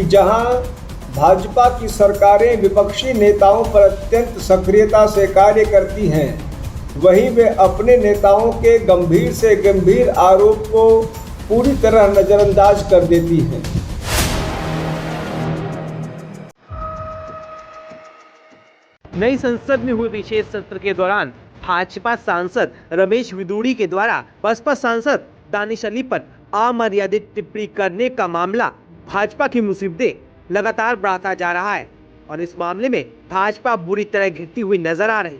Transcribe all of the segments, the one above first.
जहां भाजपा की सरकारें विपक्षी नेताओं पर अत्यंत सक्रियता से कार्य करती हैं, वहीं वे अपने नेताओं के गंभीर से गंभीर आरोप को पूरी तरह नजरअंदाज कर देती हैं। नई संसद में हुए विशेष सत्र के दौरान भाजपा सांसद रमेश विदुड़ी के द्वारा बसपा सांसद दानिश अली पर अमर्यादित टिप्पणी करने का मामला भाजपा की मुसीबतें लगातार बढ़ाता जा रहा है और इस मामले में भाजपा बुरी तरह घिरती हुई नजर आ रही।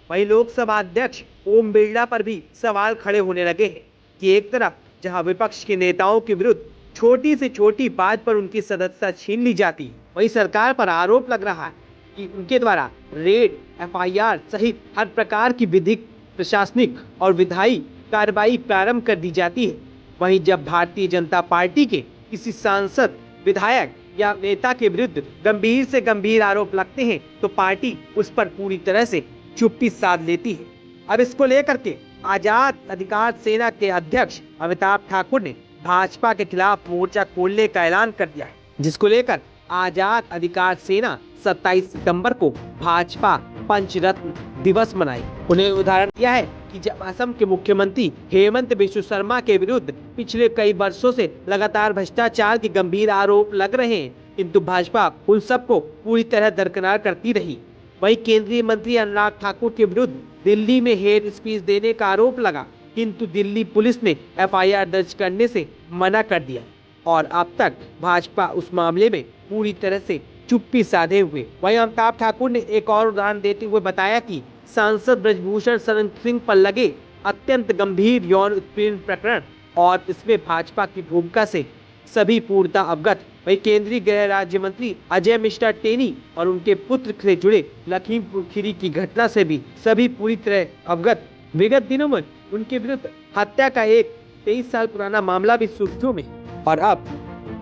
वहीं लोकसभा अध्यक्ष ओम बिरला पर भी सवाल खड़े होने लगे हैं कि एक तरफ जहां विपक्ष के नेताओं के विरुद्ध छोटी से छोटी बात पर उनकी सदस्यता छीन ली जाती, वहीं सरकार पर आरोप लग रहा है कि उनके द्वारा रेड, एफआईआर सहित हर प्रकार की विधिक, प्रशासनिक और विधायी कार्रवाई प्रारंभ कर दी जाती है। वहीं जब भारतीय जनता पार्टी के किसी सांसद, विधायक या नेता के विरुद्ध गंभीर से गंभीर आरोप लगते हैं तो पार्टी उस पर पूरी तरह से चुप्पी साध लेती है। अब इसको लेकर के आजाद अधिकार सेना के अध्यक्ष अमिताभ ठाकुर ने भाजपा के खिलाफ मोर्चा खोलने का ऐलान कर दिया है, जिसको लेकर आजाद अधिकार सेना 27 सितंबर को भाजपा पंचरत्न दिवस मनाई। उन्हें उदाहरण दिया है कि जब असम के मुख्यमंत्री हेमंत बिश्व शर्मा के विरुद्ध पिछले कई वर्षों से लगातार भ्रष्टाचार के गंभीर आरोप लग रहे हैं, किंतु भाजपा उन सबको पूरी तरह दरकिनार करती रही। वहीं केंद्रीय मंत्री अनुराग ठाकुर के विरुद्ध दिल्ली में हेट स्पीच देने का आरोप लगा, किंतु दिल्ली पुलिस ने एफआईआर दर्ज करने से मना कर दिया और अब तक भाजपा उस मामले में पूरी तरह से चुप्पी साधे हुए। वहीं अमिताभ ठाकुर ने एक और उदाहरण देते हुए बताया कि सांसद ब्रजभूषण शरण सिंह पर लगे अत्यंत गंभीर यौन उत्पीड़न प्रकरण और इसमें भाजपा की भूमिका से सभी पूर्णतः अवगत। वहीं केंद्रीय गृह राज्य मंत्री अजय मिश्रा टेनी और उनके पुत्र से जुड़े लखीमपुर खीरी की घटना से भी सभी पूरी तरह अवगत। विगत दिनों में उनके विरुद्ध हत्या का एक 23 साल पुराना मामला भी सुर्खियों में। और अब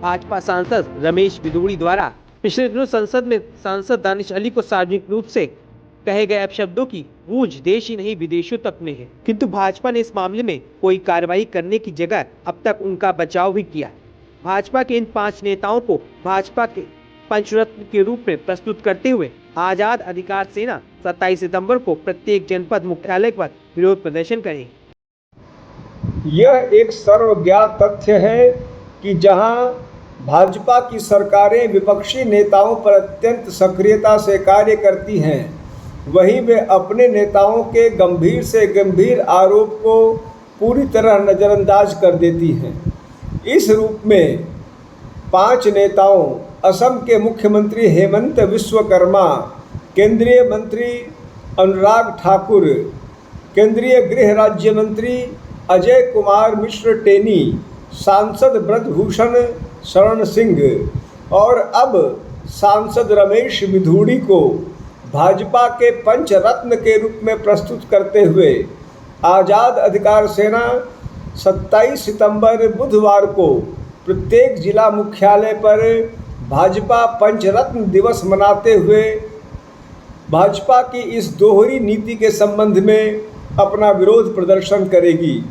भाजपा सांसद रमेश विदुड़ी द्वारा पिछले दिनों संसद में सांसद दानिश अली को सार्वजनिक रूप से कहे गए अपशब्दों की गूंज देश ही नहीं विदेशों तक में है, किंतु भाजपा ने इस मामले में कोई कार्रवाई करने की जगह अब तक उनका बचाव भी किया। भाजपा के इन 5 नेताओं को भाजपा के पंचरत्न के रूप में प्रस्तुत करते हुए आजाद अधिकार सेना 27 सितंबर को प्रत्येक जनपद मुख्यालय पर विरोध प्रदर्शन करेगी। यह एक सर्वज्ञात तथ्य है कि जहां भाजपा की सरकारें विपक्षी नेताओं पर अत्यंत सक्रियता से कार्य करती हैं, वहीं वे अपने नेताओं के गंभीर से गंभीर आरोप को पूरी तरह नज़रअंदाज कर देती हैं। इस रूप में 5 नेताओं, असम के मुख्यमंत्री हेमंत बिश्व शर्मा, केंद्रीय मंत्री अनुराग ठाकुर, केंद्रीय गृह राज्य मंत्री अजय कुमार मिश्र टेनी, सांसद ब्रजभूषण शरण सिंह और अब सांसद रमेश विदुड़ी को भाजपा के पंचरत्न के रूप में प्रस्तुत करते हुए आज़ाद अधिकार सेना 27 सितंबर बुधवार को प्रत्येक जिला मुख्यालय पर भाजपा पंचरत्न दिवस मनाते हुए भाजपा की इस दोहरी नीति के संबंध में अपना विरोध प्रदर्शन करेगी।